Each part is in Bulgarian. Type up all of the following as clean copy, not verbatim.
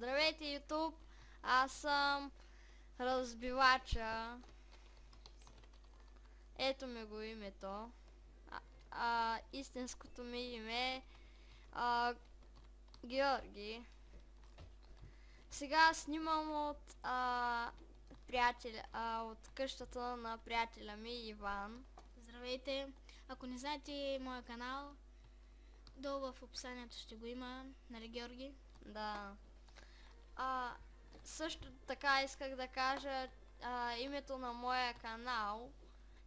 Здравейте, YouTube! Аз съм разбивача. Ето ми го името. Истинското ми име е Георги. Сега снимам от от къщата на приятеля ми Иван. Здравейте! Ако не знаете моя канал, долу в описанието ще го има, нали Георги? Да. Също така исках да кажа името на моя канал.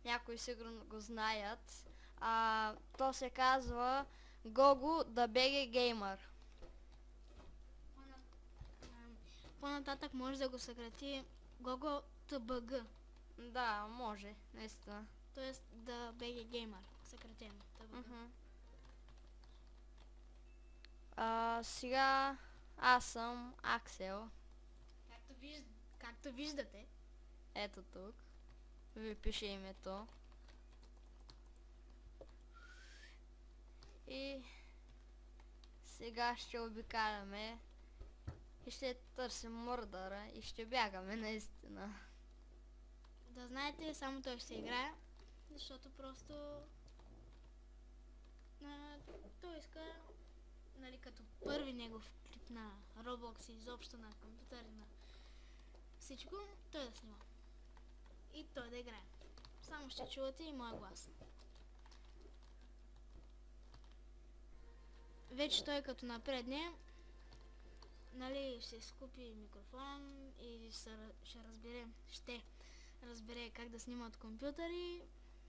Някои сигурно го знаят. То се казва Gogo the BG Gamer. По-нататък може да го съкрати Gogo TBG. Да, може, наистина. Тоест The BG Gamer, съкратено TBG. Сега аз съм Аксел. Както виждате. Ето тук. Ви пише името. И сега ще обикаляме и ще търсим мърдъра и ще бягаме наистина. Да знаете, само той ще се играе, защото просто той иска, нали, като първи негов клип на Roblox и изобщо на компютър и на всичко, той да снима. И той да играе. Само ще чувате и моя глас. Вече той като напредне, нали, ще скупи микрофон и ще разбере как да снима от компютър и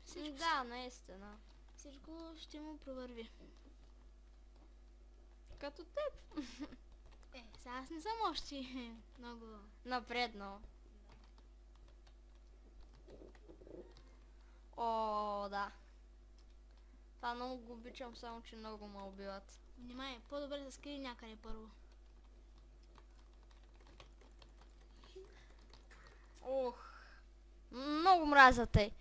всичко, Да, наистина. всичко ще му провърви. Като теб. Сега аз не съм още много Напреднал. О, да. Това много го обичам, само че много ме убиват. Внимай, по-добре да скрие някъде първо. Ох, много мразя те.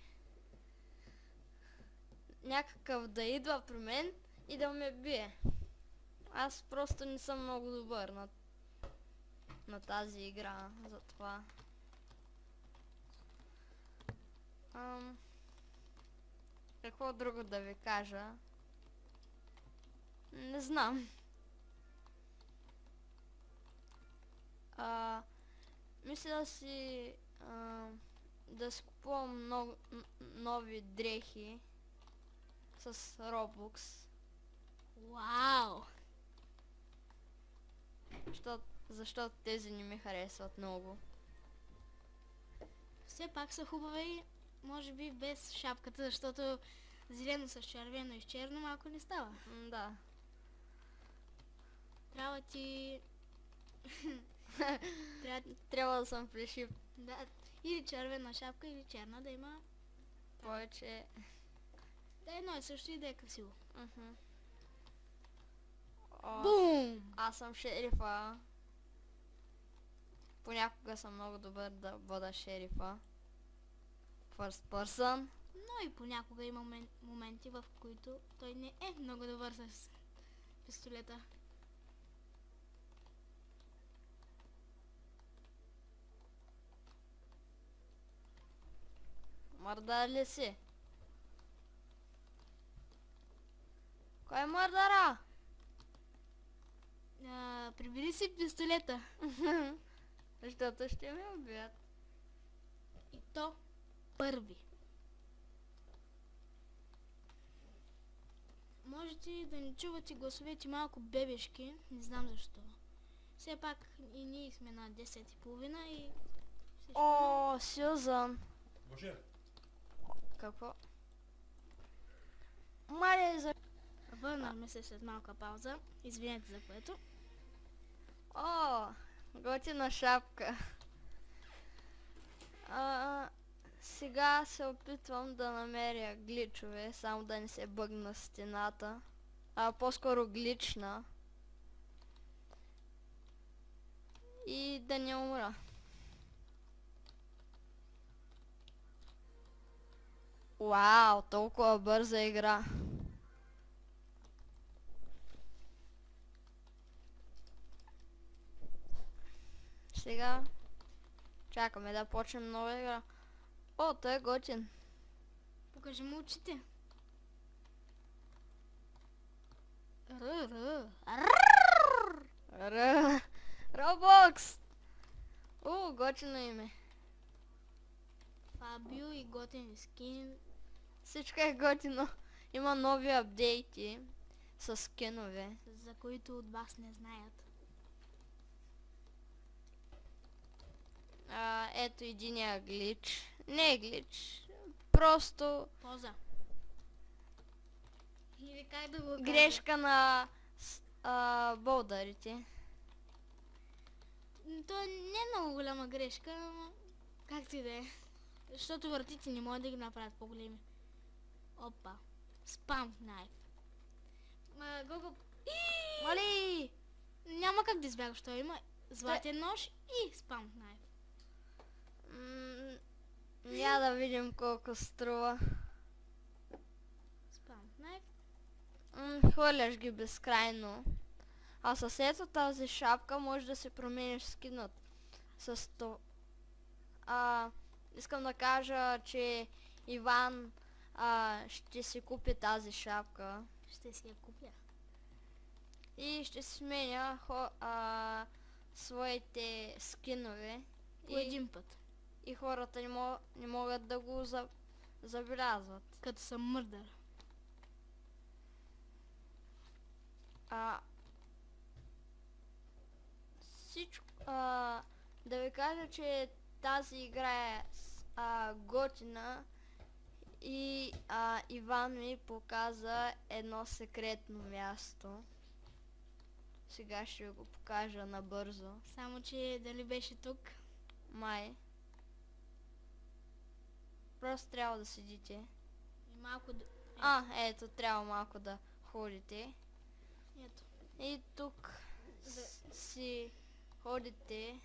Някакъв да идва при мен и да ме бие. Аз просто не съм много добър на тази игра, затова. Какво друго да ви кажа? Не знам. Мисля си да си купувам нови дрехи с Robux. Вау! Защото тези не ми харесват много. Все пак са хубави, може би без шапката, защото зелено с червено и с черно малко не става. Да. Трябва ти... Трябва да съм плешив. Да, или червена шапка, или черна да има. Повече. Да, едно и също и да е красиво. Бум! Аз съм шерифа. Понякога съм много добър да бъда шерифа. First person. Но и понякога има моменти, в които той не е много добър с пистолета. Мърдър ли си? Кой е мърдъра? Прибери си пистолета. Защото ще ме убият. И то първи. Можете да ни чувате гласовете малко бебешки, не знам защо. Все пак и ние сме на 10:30 и... О, Сюзан. Може? Какво? Мале за... Върнахме се след малка пауза. Извинете за което. О, готина шапка. Сега се опитвам да намеря гличове, само да не се бъгна стената. По-скоро глична. И да не умра. Вау, толкова бърза игра. Сега чакаме да почнем нова игра. О, той е готин. Покажи му очите. Roblox! Готино име. Фабио и готин скин. Всичко е готино. Има нови апдейти с скинове. За които от вас не знаят. Ето единия глич. Не е глич. Просто Поза. Или как да го кажа? грешка на болдарите. То не е много голяма грешка, но както и да е. Защото вратите не могат да ги направят по-големи. Опа. Спам найф. Гого... Мали! Няма как да избягаш, той има златен нож и спам найф. Няма да видим колко струва. Спам найф. Хвърляш ги безкрайно. А с ето тази шапка може да се промениш скинът. С то. Искам да кажа, че Иван ще си купи тази шапка. Ще си я купя. И ще сменя своите скинове. По един път. И хората не могат да го забелязват. Като съм мърдър. Всичко, да ви кажа, че тази игра е готина и Иван ми показа едно секретно място. Сега ще ви го покажа набързо. Само че дали беше тук? Май. Просто трябва да седите. И малко да... Ето, трябва малко да ходите. Ето. И тук си ходите.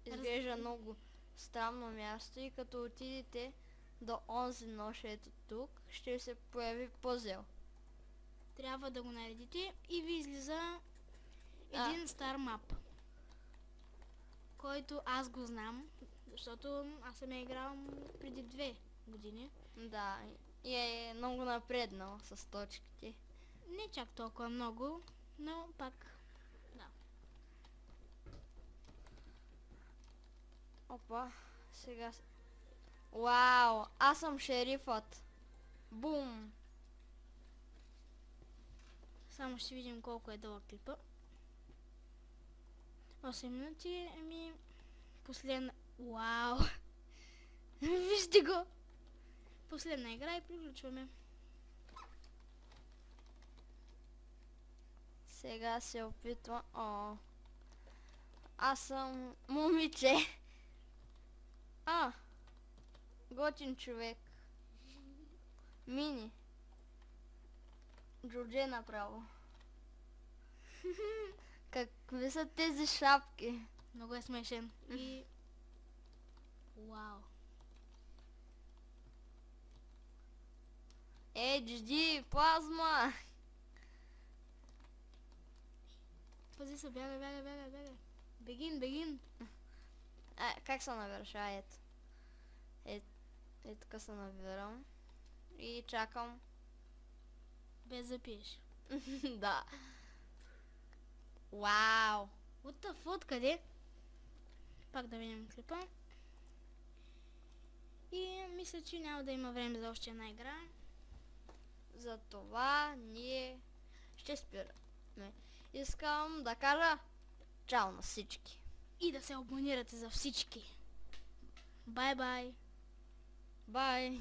Изглежда много странно място и като отидете до онзи нож, ето тук, ще се появи пъзел. Трябва да го наредите и ви излиза един стар мап. Който аз го знам, защото аз съм я играл преди 2 години. Да, и е много напреднал с точките. Не чак толкова много, но пак да. Опа, сега... Вау, аз съм шерифът. Бум! Само ще видим колко е дълъг клипа. 8 минути, последна... Вау! Вижте го! Последна игра и приключваме. Сега се опитвам... Аз съм момиче. Готин човек. Мини. Джордже направо. Какви са тези шапки? Много е смешен. И... Вау! HD, плазма! Пази се, бяга. Бегин. Как се навърша? Ето така се навирам. И чакам. Без да пиеш. Да. Вау! What the fuck, къде? Пак да видим клипа. И мисля, че няма да има време за още една игра. Затова ние ще спираме. Искам да кажа чао на всички. И да се абонирате за всички. Бай-бай! Бай!